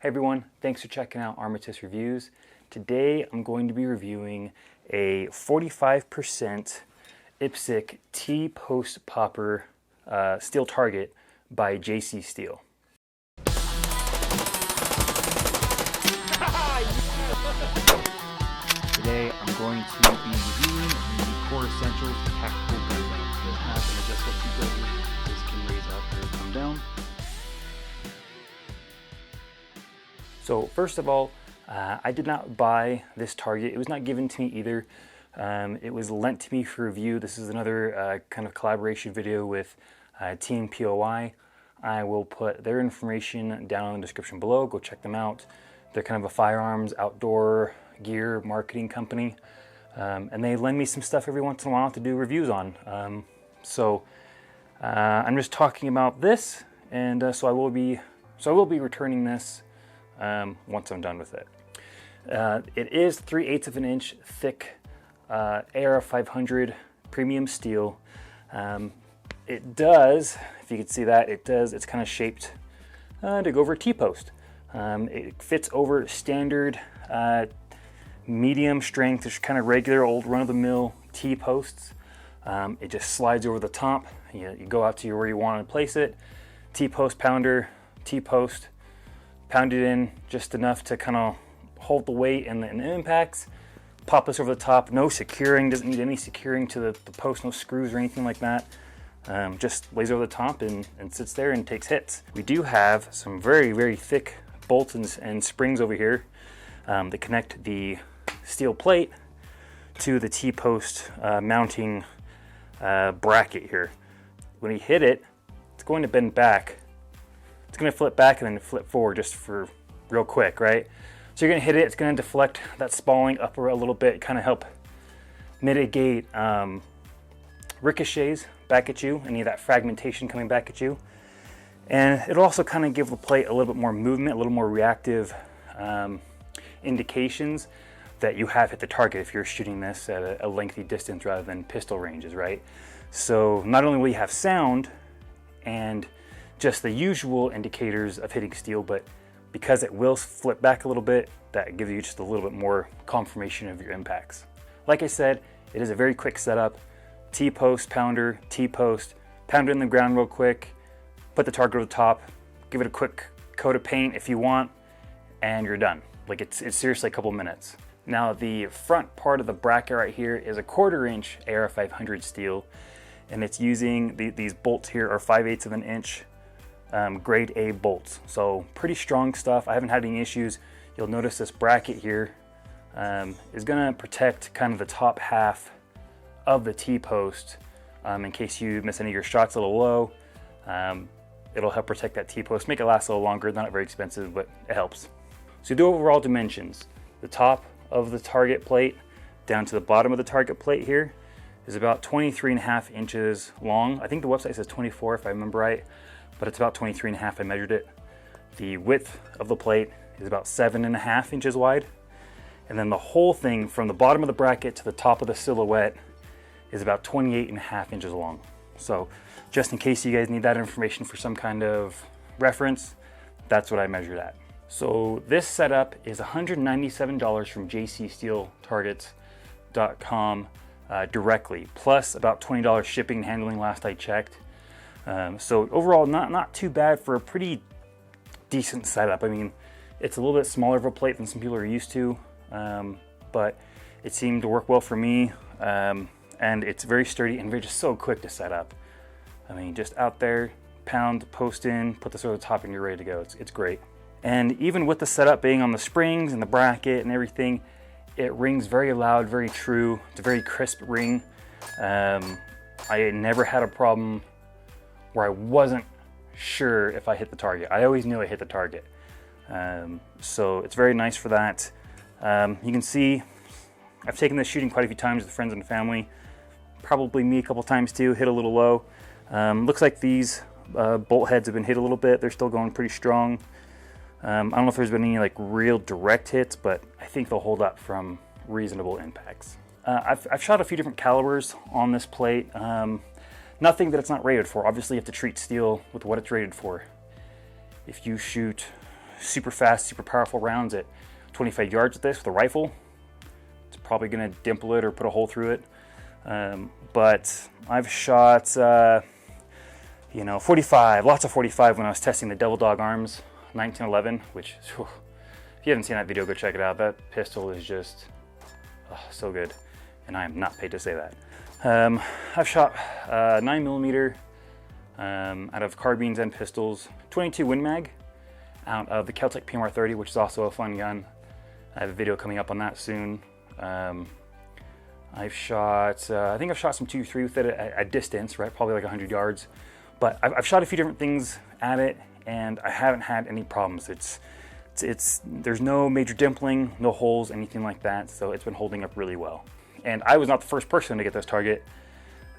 Hey everyone, thanks for checking out Armistice Reviews. Today I'm going to be reviewing a 45% IPSC T-post popper steel target by JC Steel. Today I'm going to be reviewing the core essentials tactical gun belt. This has an adjustable seat over. This can raise up and come down. So first of all, I did not buy this target. It was not given to me either. It was lent to me for review. This is another kind of collaboration video with Team POI. I will put their information down in the description below. Go check them out. They're kind of a firearms, outdoor gear marketing company. And they lend me some stuff every once in a while to do reviews on. So I'm just talking about this, and so I will be returning this once I'm done with it. It is 3/8 of an inch thick AR500 premium steel. It does, if you can see that, it's kind of shaped to go over a T-post. It fits over standard medium strength, just kind of regular old run-of-the-mill T-posts. It just slides over the top. You go out to where you want to place it. T-post pounder, T-post. Pound it in just enough to kind of hold the weight and the impacts. Pop this over the top. No securing, doesn't need any securing to the post, no screws or anything like that. Just lays over the top and sits there and takes hits. We do have some very, very thick bolts and springs over here that connect the steel plate to the T-post mounting bracket here. When you hit it, it's going to bend back. It's going to flip back and then flip forward just for real quick, right? So you're going to hit it, it's going to deflect that spalling up a little bit, kind of help mitigate ricochets back at you, any of that fragmentation coming back at you. And it'll also kind of give the plate a little bit more movement, a little more reactive indications that you have hit the target if you're shooting this at a lengthy distance rather than pistol ranges, right? So not only will you have sound and just the usual indicators of hitting steel, but because it will flip back a little bit, that gives you just a little bit more confirmation of your impacts. Like I said, it is a very quick setup. T-post, pounder, T-post, pound it in the ground real quick, put the target over the top, give it a quick coat of paint if you want, and you're done. Like it's seriously a couple minutes. Now the front part of the bracket right here is a 1/4 inch AR500 steel, and it's using these bolts here are 5/8 of an inch. Grade A bolts, so pretty strong stuff. I haven't had any issues. You'll notice this bracket here is going to protect kind of the top half of the T-post in case you miss any of your shots a little low. It'll help protect that T-post, make it last a little longer. Not very expensive, but it helps. So the overall dimensions, the top of the target plate down to the bottom of the target plate here is about 23.5 inches long. I think the website says 24 if I remember right, but it's about 23.5. I measured it. The width of the plate is about 7.5 inches wide. And then the whole thing from the bottom of the bracket to the top of the silhouette is about 28.5 inches long. So just in case you guys need that information for some kind of reference, that's what I measured at. So this setup is $197 from jcsteeltargets.com directly, plus about $20 shipping and handling last I checked. So overall, not too bad for a pretty decent setup. I mean, it's a little bit smaller of a plate than some people are used to, but it seemed to work well for me, and it's very sturdy and just so quick to set up. I mean, just out there, pound, post in, put this over the top, and you're ready to go. It's great. And even with the setup being on the springs and the bracket and everything, it rings very loud, very true. It's a very crisp ring. I never had a problem where I wasn't sure if I hit the target. I always knew I hit the target. So it's very nice for that. You can see I've taken this shooting quite a few times with friends and family. Probably me a couple times too, hit a little low. Looks like these bolt heads have been hit a little bit. They're still going pretty strong. I don't know if there's been any like real direct hits, but I think they'll hold up from reasonable impacts. I've shot a few different calibers on this plate. Nothing that it's not rated for. Obviously you have to treat steel with what it's rated for. If you shoot super fast, super powerful rounds at 25 yards with this, with a rifle. It's probably gonna dimple it or put a hole through it. But I've shot, 45, lots of 45 when I was testing the Devil Dog Arms 1911, which, whew, if you haven't seen that video, go check it out. That pistol is just so good, and I am not paid to say that. I've shot 9mm out of carbines and pistols, 22 Win Mag out of the Keltec PMR 30, which is also a fun gun. I have a video coming up on that soon. I've shot, I think I've shot some 2.3 with it at distance, right? Probably like 100 yards. But I've shot a few different things at it, and I haven't had any problems. There's no major dimpling, no holes, anything like that. So it's been holding up really well. And I was not the first person to get this target.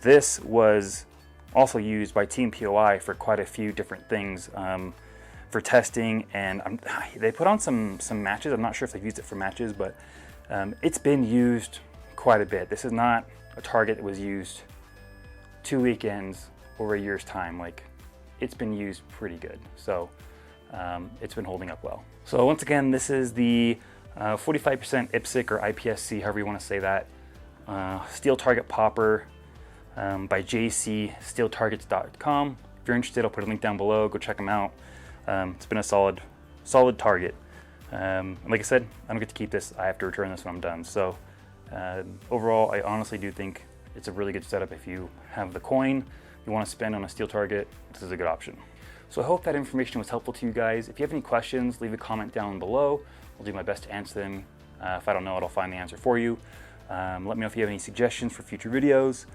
This was also used by Team POI for quite a few different things for testing, and they put on some matches. I'm not sure if they've used it for matches, but it's been used quite a bit. This is not a target that was used 2 weekends over a year's time. Like, it's been used pretty good. So it's been holding up well. So once again, this is the 45% IPSC or IPSC, however you want to say that, steel target popper by jcsteeltargets.com. If you're interested, I'll put a link down below. Go check them out. It's been a solid target. Like I said, I don't get to keep this. I have to return this when I'm done. So overall, I honestly do think it's a really good setup. If you have the coin you want to spend on a steel target, this is a good option. So I hope that information was helpful to you guys. If you have any questions, leave a comment down below. I'll do my best to answer them. If I don't know it, I'll find the answer for you. Let me know if you have any suggestions for future videos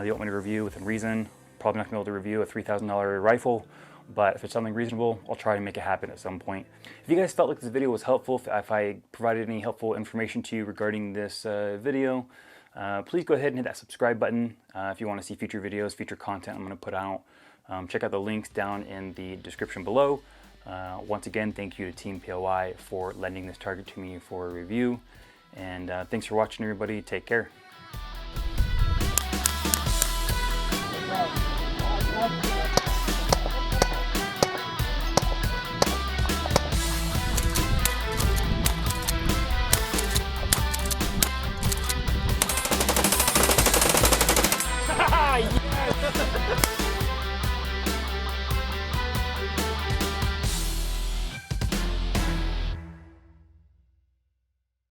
you want me to review within reason. Probably not gonna be able to review a $3,000 rifle, but if it's something reasonable, I'll try to make it happen at some point. If you guys felt like this video was helpful, if I provided any helpful information to you regarding this video, please go ahead and hit that subscribe button if you want to see future videos, future content I'm going to put out. Check out the links down in the description below. Once again, thank you to Team POI for lending this target to me for a review. And thanks for watching, everybody. Take care.